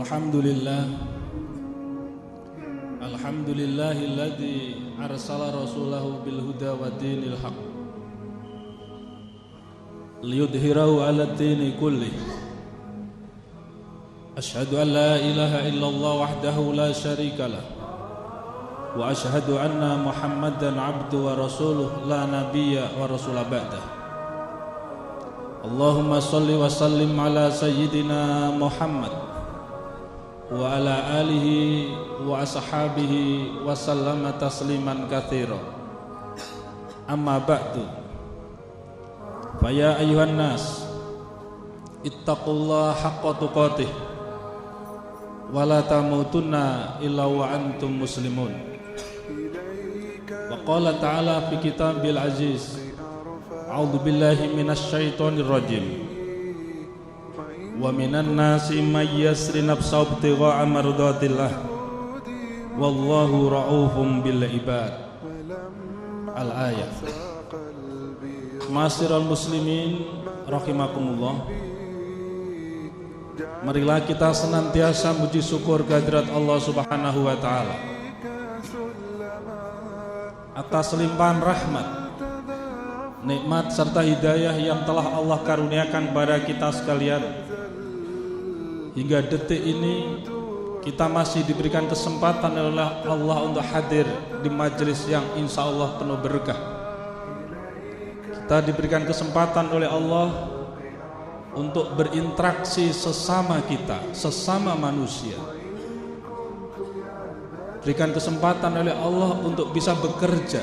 Alhamdulillah Alhamdulillahilladzi arsala rasulahu bil huda wa dinil haq liyudhhirahu 'ala dini kullih. Asyhadu an la ilaha illallah wahdahu la syarikalah wa asyhadu anna Muhammadan 'abduhu wa rasuluh la nabiyya wa rasula ba'dah. Allahumma shalli wa sallim ala sayyidina Muhammad wa ala alihi wa ashabihi wa sallama tasliman katsira. Amma ba'du. Fa ya ayyuhan nas ittaqullaha haqqa tuqatih wa la tamutunna illa wa antum muslimun. Wa qala ta'ala fi kitabil aziz, a'udzu billahi minasy syaithanir rajim. Wa minan nasi may yasri nafsahu ibtigha'a mardatillah wallahu ra'ufum bil ibad. Al-ayat. Ma'asyiral muslimin rahimakumullah, marilah kita senantiasa puji syukur kehadirat Allah Subhanahu wa taala atas limpahan rahmat, nikmat serta hidayah yang telah Allah karuniakan kepada kita sekalian. Hingga detik ini kita masih diberikan kesempatan oleh Allah untuk hadir di majelis yang insya Allah penuh berkah. Kita diberikan kesempatan oleh Allah untuk berinteraksi sesama kita, sesama manusia. Berikan kesempatan oleh Allah untuk bisa bekerja,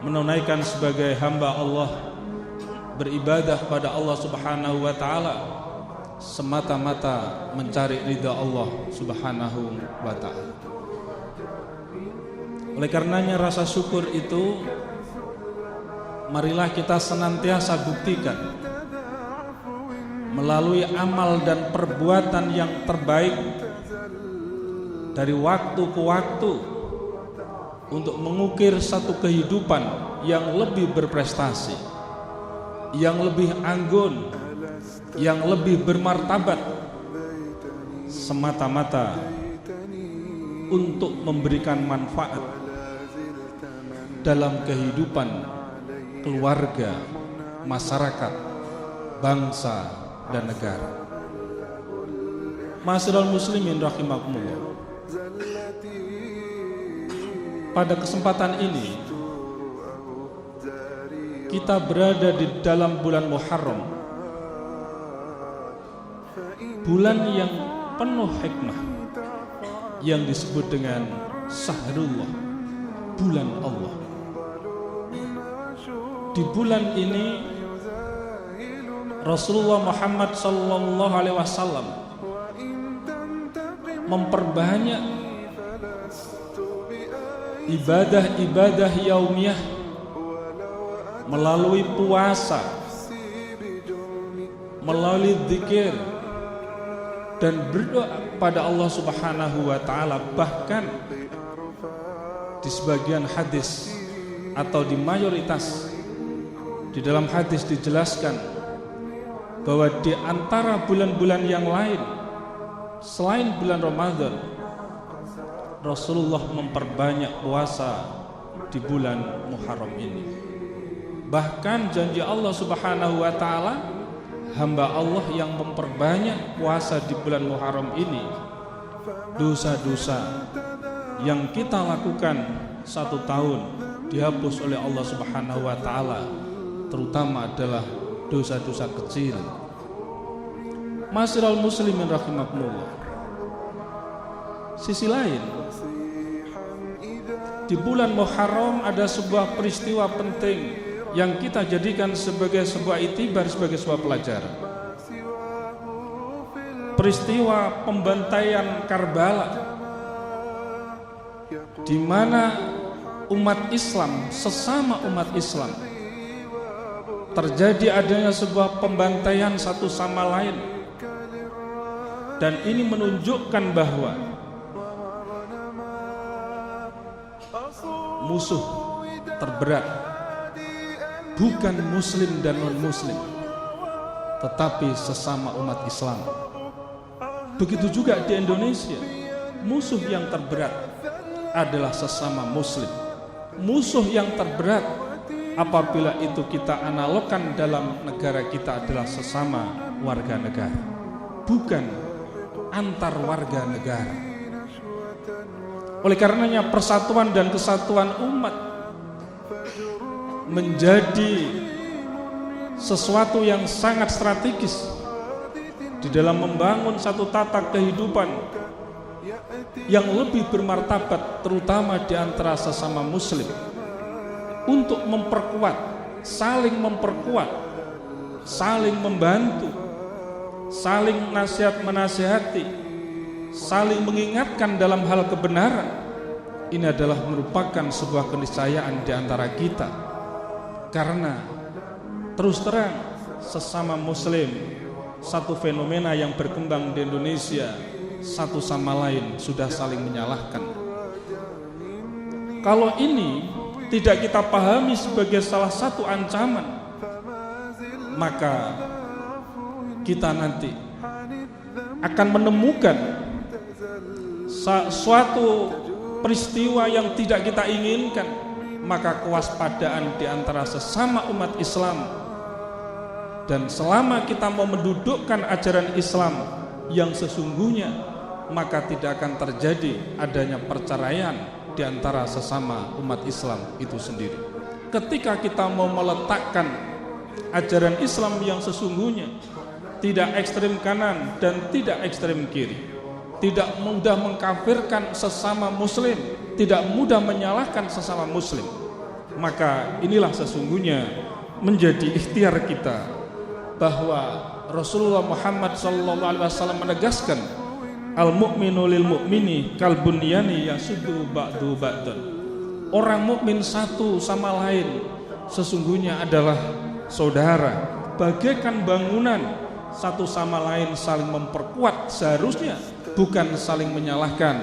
menunaikan sebagai hamba Allah, beribadah pada Allah Subhanahu wa taala semata-mata mencari ridha Allah Subhanahu wa ta'ala. Oleh karenanya rasa syukur itu marilah kita senantiasa buktikan melalui amal dan perbuatan yang terbaik dari waktu ke waktu untuk mengukir satu kehidupan yang lebih berprestasi, yang lebih anggun, yang lebih bermartabat, semata-mata untuk memberikan manfaat dalam kehidupan keluarga, masyarakat, bangsa dan negara. Ma'asyiral muslimin rahimakumullah, pada kesempatan ini kita berada di dalam bulan Muharram, bulan yang penuh hikmah yang disebut dengan Syahrullah, bulan Allah. Di bulan ini Rasulullah Muhammad sallallahu alaihi wasallam memperbanyak ibadah-ibadah yaumiyah melalui puasa, melalui zikir dan berdoa pada Allah Subhanahu wa taala. Bahkan di sebagian hadis atau di mayoritas di dalam hadis dijelaskan bahwa di antara bulan-bulan yang lain selain bulan Ramadan, Rasulullah memperbanyak puasa di bulan Muharram ini. Bahkan janji Allah Subhanahu wa taala, hamba Allah yang memperbanyak puasa di bulan Muharram ini, dosa-dosa yang kita lakukan satu tahun dihapus oleh Allah Subhanahu wa taala, terutama adalah dosa-dosa kecil. Ma'asyiral muslimin rahimakumullah, sisi lain, di bulan Muharram ada sebuah peristiwa penting yang kita jadikan sebagai sebuah iktibar, sebagai sebuah pelajaran. Peristiwa pembantaian Karbala, di mana umat Islam, sesama umat Islam, terjadi adanya sebuah pembantaian satu sama lain. Dan ini menunjukkan bahwa musuh terberat bukan muslim dan non muslim, tetapi sesama umat Islam. Begitu juga di Indonesia, musuh yang terberat adalah sesama muslim. Musuh yang terberat apabila itu kita analogkan dalam negara kita adalah sesama warga negara, bukan antar warga negara. Oleh karenanya persatuan dan kesatuan umat menjadi sesuatu yang sangat strategis di dalam membangun satu tata kehidupan yang lebih bermartabat, terutama di antara sesama muslim, untuk memperkuat, saling membantu, saling nasihat-menasihati, saling mengingatkan dalam hal kebenaran. Ini adalah merupakan sebuah keniscayaan di antara kita, karena terus terang sesama muslim, satu fenomena yang berkembang di Indonesia, satu sama lain sudah saling menyalahkan. Kalau ini tidak kita pahami sebagai salah satu ancaman, maka kita nanti akan menemukan suatu peristiwa yang tidak kita inginkan. Maka kewaspadaan di antara sesama umat Islam, dan selama kita mau mendudukkan ajaran Islam yang sesungguhnya, maka tidak akan terjadi adanya perceraian di antara sesama umat Islam itu sendiri. Ketika kita mau meletakkan ajaran Islam yang sesungguhnya, tidak ekstrem kanan dan tidak ekstrem kiri, tidak mudah mengkafirkan sesama muslim, tidak mudah menyalahkan sesama muslim, maka inilah sesungguhnya menjadi ikhtiar kita, bahwa Rasulullah Muhammad SAW menegaskan, al-mu'minu lil mu'mini kal bunyani yasuddu ba'du ba'dan. Orang mukmin satu sama lain sesungguhnya adalah saudara, bagaikan bangunan, satu sama lain saling memperkuat seharusnya, bukan saling menyalahkan,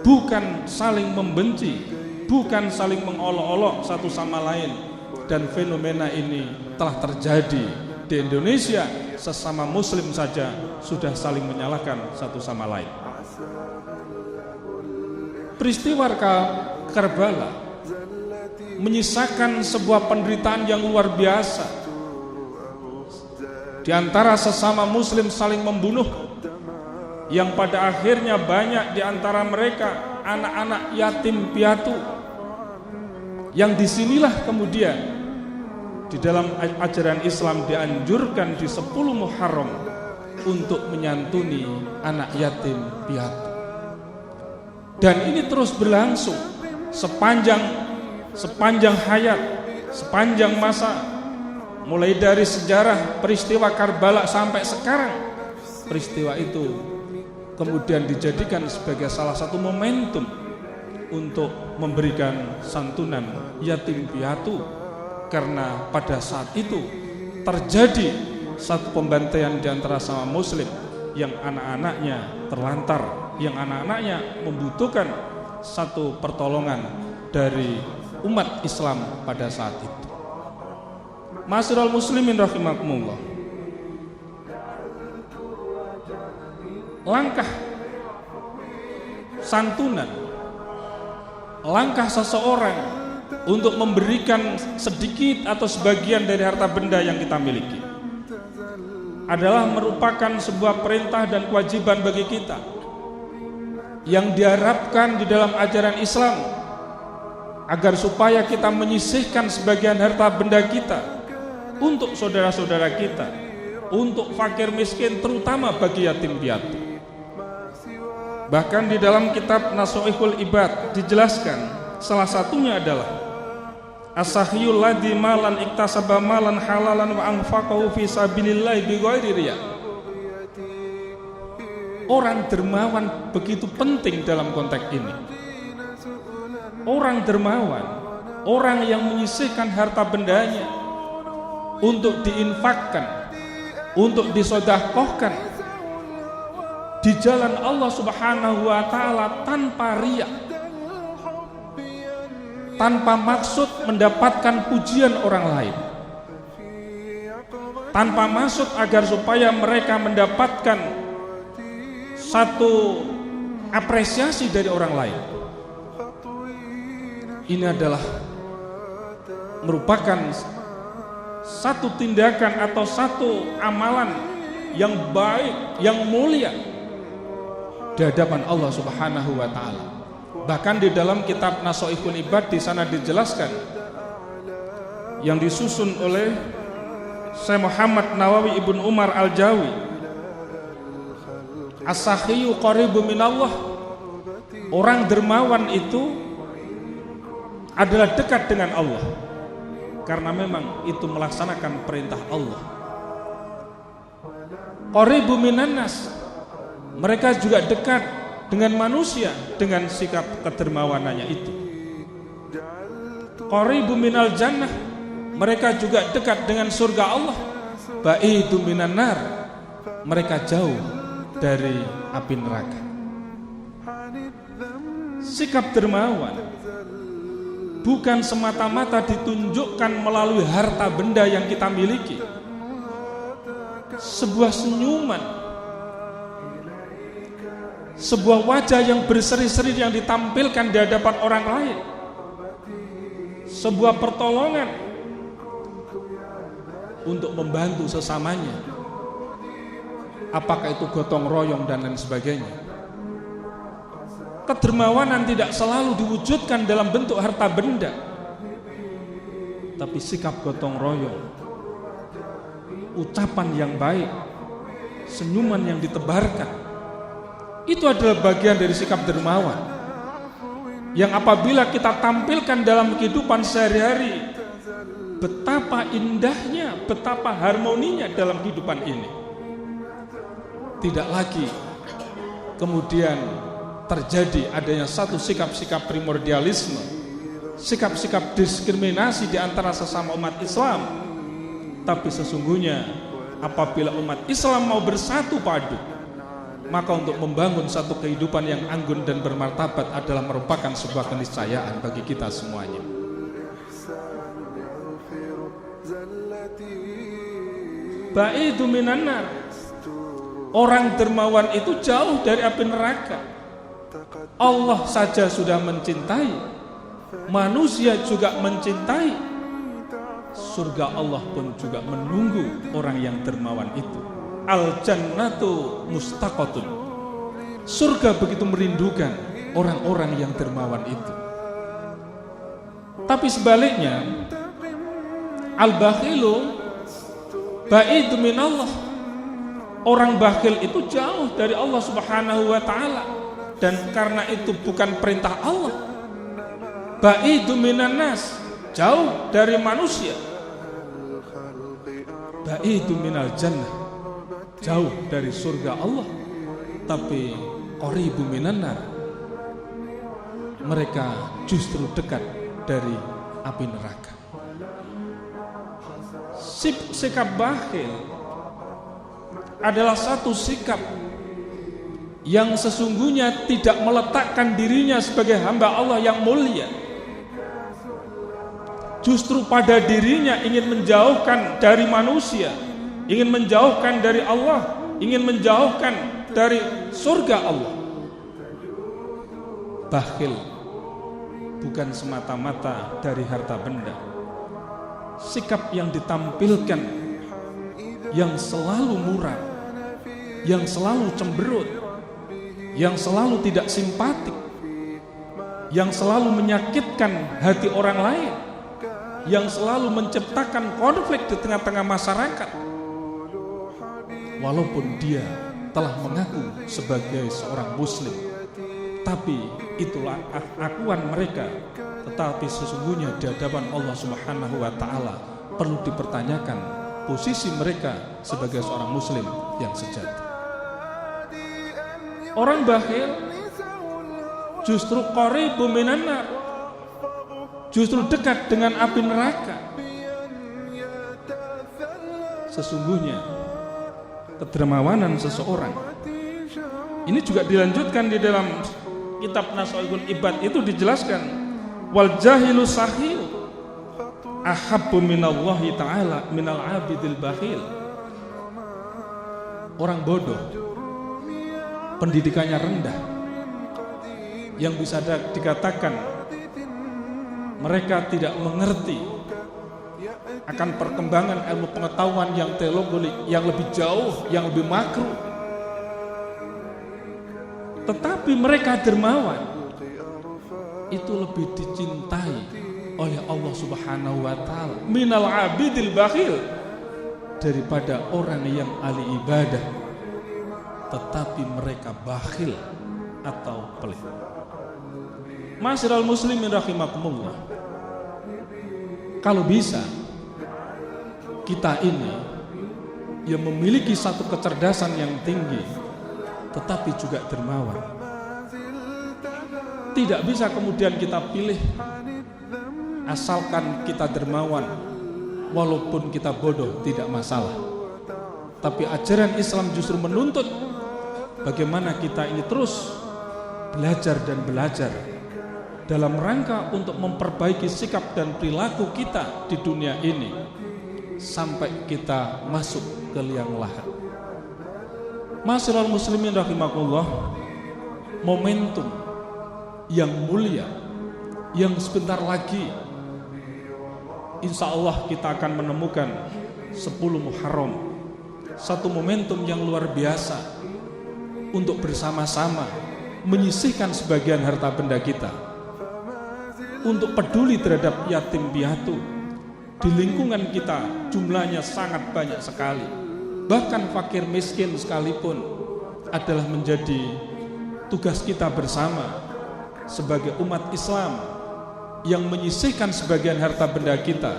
bukan saling membenci, bukan saling mengolok-olok satu sama lain. Dan fenomena ini telah terjadi di Indonesia, sesama muslim saja sudah saling menyalahkan satu sama lain. Peristiwa Karbala menyisakan sebuah penderitaan yang luar biasa. Di antara sesama muslim saling membunuh, yang pada akhirnya banyak di antara mereka anak-anak yatim piatu, yang disinilah kemudian di dalam ajaran Islam dianjurkan di 10 Muharram untuk menyantuni anak yatim piatu. Dan ini terus berlangsung sepanjang hayat, sepanjang masa, mulai dari sejarah peristiwa Karbala sampai sekarang. Peristiwa itu kemudian dijadikan sebagai salah satu momentum untuk memberikan santunan yatim piatu, karena pada saat itu terjadi satu pembantaian di antara sama muslim yang anak-anaknya terlantar, yang anak-anaknya membutuhkan satu pertolongan dari umat Islam pada saat itu. Ma'asyiral muslimin rahimakumullah, langkah santunan, langkah seseorang untuk memberikan sedikit atau sebagian dari harta benda yang kita miliki adalah merupakan sebuah perintah dan kewajiban bagi kita, yang diharapkan di dalam ajaran Islam, agar supaya kita menyisihkan sebagian harta benda kita untuk saudara-saudara kita, untuk fakir miskin, terutama bagi yatim piatu. Bahkan di dalam kitab Nasuihul Ibad dijelaskan, salah satunya adalah as-sahiyul ladzi malan iktasaba malan halalan wa anfaqahu fi sabilillah bighairi riya. Orang dermawan begitu penting dalam konteks ini. Orang dermawan, orang yang menyisihkan harta bendanya untuk diinfakkan, untuk disedekahkan di jalan Allah Subhanahu wa taala tanpa riya, tanpa maksud mendapatkan pujian orang lain, tanpa maksud agar supaya mereka mendapatkan satu apresiasi dari orang lain. Ini adalah merupakan satu tindakan atau satu amalan yang baik, yang mulia di hadapan Allah Subhanahu wa taala. Bahkan di dalam kitab Nashaikhul Ibad di sana dijelaskan, yang disusun oleh Syekh Muhammad Nawawi Ibn Umar Al-Jawi, as-sakhiyu qaribu minallah, orang dermawan itu adalah dekat dengan Allah karena memang itu melaksanakan perintah Allah. Qaribu minannas, mereka juga dekat dengan manusia dengan sikap kedermawanannya itu. Qaribu minal jannah, mereka juga dekat dengan surga Allah. Baidu minan nar, mereka jauh dari api neraka. Sikap dermawan bukan semata-mata ditunjukkan melalui harta benda yang kita miliki. Sebuah senyuman, sebuah wajah yang berseri-seri yang ditampilkan di hadapan orang lain, sebuah pertolongan untuk membantu sesamanya, apakah itu gotong royong dan lain sebagainya. Kedermawanan tidak selalu diwujudkan dalam bentuk harta benda, tapi sikap gotong royong, ucapan yang baik, senyuman yang ditebarkan, itu adalah bagian dari sikap dermawan yang apabila kita tampilkan dalam kehidupan sehari-hari, betapa indahnya, betapa harmoninya dalam kehidupan ini. Tidak lagi kemudian terjadi adanya satu sikap-sikap primordialisme, sikap-sikap diskriminasi di antara sesama umat Islam. Tapi sesungguhnya apabila umat Islam mau bersatu padu, maka untuk membangun satu kehidupan yang anggun dan bermartabat adalah merupakan sebuah keniscayaan bagi kita semuanya. Baidu minan nar, orang dermawan itu jauh dari api neraka. Allah saja sudah mencintai, manusia juga mencintai, surga Allah pun juga menunggu orang yang dermawan itu. Al jannatu mustaqatun, surga begitu merindukan orang-orang yang dermawan itu. Tapi sebaliknya, al bakhilu baidu minallah, orang bakhil itu jauh dari Allah Subhanahu wa taala, dan karena itu bukan perintah Allah. Baidu minan nas, jauh dari manusia. Baidu minal jannah, jauh dari surga Allah. Tapi qaribu minan nar, mereka justru dekat dari api neraka. Sikap bakhil adalah satu sikap yang sesungguhnya tidak meletakkan dirinya sebagai hamba Allah yang mulia. Justru pada dirinya ingin menjauhkan dari manusia, ingin menjauhkan dari Allah, ingin menjauhkan dari surga Allah. Bakhil bukan semata-mata dari harta benda. Sikap yang ditampilkan yang selalu murah, yang selalu cemberut, yang selalu tidak simpatik, yang selalu menyakitkan hati orang lain, yang selalu menciptakan konflik di tengah-tengah masyarakat, walaupun dia telah mengaku sebagai seorang muslim. Tapi itulah akuan mereka, tetapi sesungguhnya di hadapan Allah Subhanahu wa taala perlu dipertanyakan posisi mereka sebagai seorang muslim yang sejati. Orang bakhil justru qaribu minan nar, justru dekat dengan api neraka. Sesungguhnya kedermawanan seseorang ini juga dilanjutkan di dalam kitab Nashaikhul Ibad, itu dijelaskan, wal jahilu sahiyu ahabbu minallahi ta'ala minal abidil bakhil. Orang bodoh pendidikannya rendah, yang bisa dikatakan mereka tidak mengerti akan perkembangan ilmu pengetahuan yang teologi yang lebih jauh, yang lebih makro. Tetapi mereka dermawan itu lebih dicintai oleh Allah Subhanahu wa taala minal abidil bakhil, daripada orang yang ahli ibadah tetapi mereka bakhil atau pelit. Ma'asyiral muslimin rahimakumullah, kalau bisa kita ini yang memiliki satu kecerdasan yang tinggi tetapi juga dermawan. Tidak bisa kemudian kita pilih asalkan kita dermawan, walaupun kita bodoh tidak masalah. Tapi ajaran Islam justru menuntut bagaimana kita ini terus belajar dan belajar dalam rangka untuk memperbaiki sikap dan perilaku kita di dunia ini sampai kita masuk ke liang lahat. Ma'asyiral muslimin rahimakumullah, momentum yang mulia yang sebentar lagi insya Allah kita akan menemukan 10 Muharram, satu momentum yang luar biasa untuk bersama-sama menyisihkan sebagian harta benda kita, untuk peduli terhadap yatim piatu. Di lingkungan kita jumlahnya sangat banyak sekali, bahkan fakir miskin sekalipun adalah menjadi tugas kita bersama sebagai umat Islam yang menyisihkan sebagian harta benda kita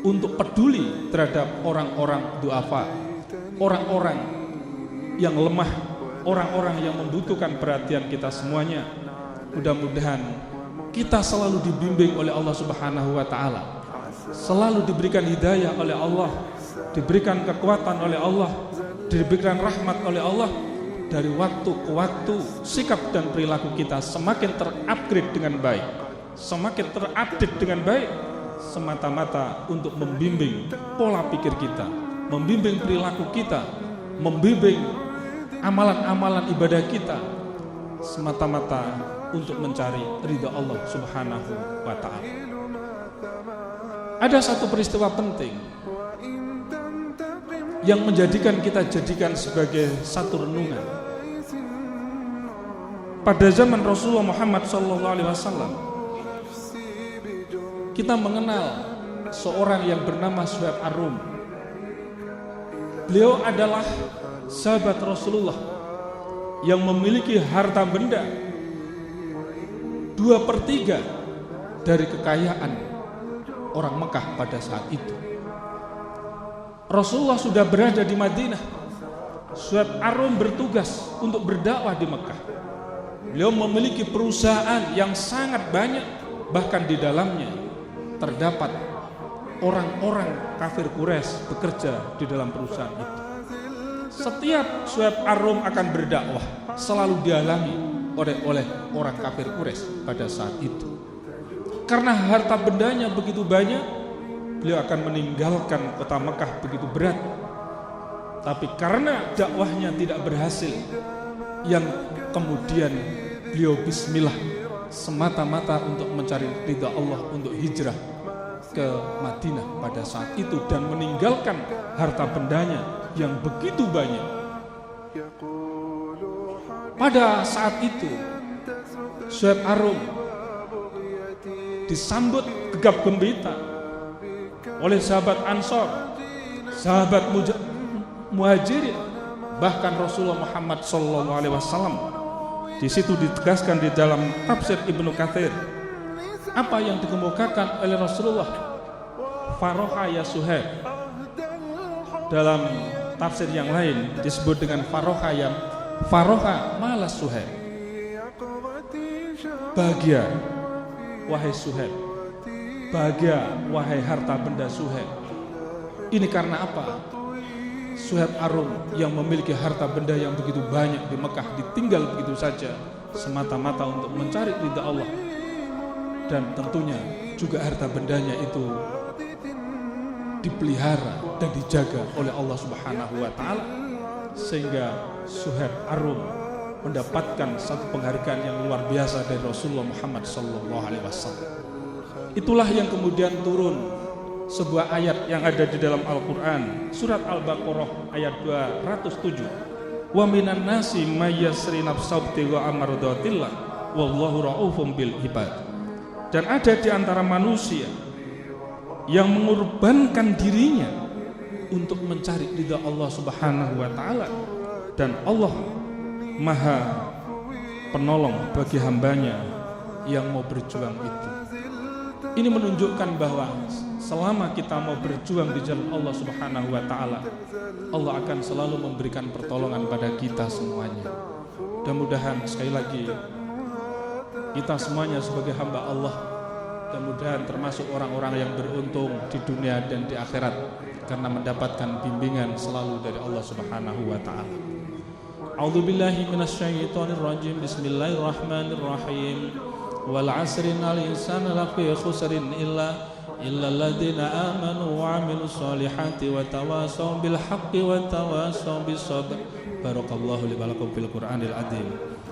untuk peduli terhadap orang-orang du'afa, orang-orang yang lemah, orang-orang yang membutuhkan perhatian kita semuanya. Mudah-mudahan kita selalu dibimbing oleh Allah Subhanahu wa taala, selalu diberikan hidayah oleh Allah, diberikan kekuatan oleh Allah, diberikan rahmat oleh Allah. Dari waktu ke waktu sikap dan perilaku kita semakin terupgrade dengan baik, semakin terupdate dengan baik, semata-mata untuk membimbing pola pikir kita, membimbing perilaku kita, membimbing amalan-amalan ibadah kita, semata-mata untuk mencari ridha Allah Subhanahu wa ta'ala. Ada satu peristiwa penting yang menjadikan kita jadikan sebagai satu renungan. Pada zaman Rasulullah Muhammad SAW, kita mengenal seorang yang bernama Suhaib Ar-Rum. Beliau adalah sahabat Rasulullah yang memiliki harta benda 2/3 dari kekayaan orang Mekah pada saat itu. Rasulullah sudah berada di Madinah. Suhaib Ar-Rum bertugas untuk berdakwah di Mekah. Beliau memiliki perusahaan yang sangat banyak, bahkan di dalamnya terdapat orang-orang kafir Quraisy bekerja di dalam perusahaan itu. Setiap Suhaib Ar-Rum akan berdakwah selalu dialami oleh orang kafir Quraisy pada saat itu. Karena harta bendanya begitu banyak, beliau akan meninggalkan kota Mekah begitu berat. Tapi karena dakwahnya tidak berhasil, yang kemudian beliau bismillah semata-mata untuk mencari ridha Allah, untuk hijrah ke Madinah pada saat itu dan meninggalkan harta bendanya yang begitu banyak. Pada saat itu Suhaib Ar-Rum disambut gegap gembita oleh sahabat Ansor, sahabat Muhajirin, bahkan Rasulullah Muhammad SAW. Di situ ditegaskan di dalam tafsir Ibnu Katsir apa yang dikemukakan oleh Rasulullah, faroha ya Suhaib. Dalam tafsir yang lain disebut dengan faroha malas Suhaib. Bahagia wahai Suhaib, bahagia wahai harta benda Suhaib. Ini karena apa? Suhaib Ar-Rum yang memiliki harta benda yang begitu banyak di Mekah ditinggal begitu saja semata-mata untuk mencari ridha Allah, dan tentunya juga harta bendanya itu dipelihara dan dijaga oleh Allah Subhanahu wa taala, sehingga Suhaib Ar-Rum mendapatkan satu penghargaan yang luar biasa dari Rasulullah Muhammad SAW. Itulah yang kemudian turun sebuah ayat yang ada di dalam Al-Quran, surat Al-Baqarah ayat 207. Wa minan nasi may yasri nafsahu ibtigha'a mardatillah wallahu ra'ufum bil ibad. Dan ada di antara manusia yang mengorbankan dirinya untuk mencari ridha Allah Subhanahu wa taala, dan Allah Maha penolong bagi hambanya yang mau berjuang itu. Ini menunjukkan bahwa selama kita mau berjuang di jalan Allah Subhanahu wa taala, Allah akan selalu memberikan pertolongan pada kita semuanya. Mudah-mudahan sekali lagi kita semuanya sebagai hamba Allah, mudah-mudahan termasuk orang-orang yang beruntung di dunia dan di akhirat karena mendapatkan bimbingan selalu dari Allah Subhanahu wa taala. A'udzubillahi minasyaitonir rajim. Bismillahirrahmanirrahim. Wal 'asri innal insana lafi khusrin illa alladziina aamanu wa 'amilus shalihati wa tawassaw bil haqqi wa tawassaw bis sabr. Barakallahu li wa lakum fil Qur'anil 'adzim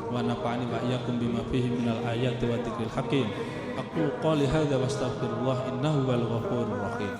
wa nafa'ani wa iyyakum bima fihi minal ayati wa dzikril hakim. Aqulu qouli hadza wa astaghfirullah innahu huwal ghafurur rahim.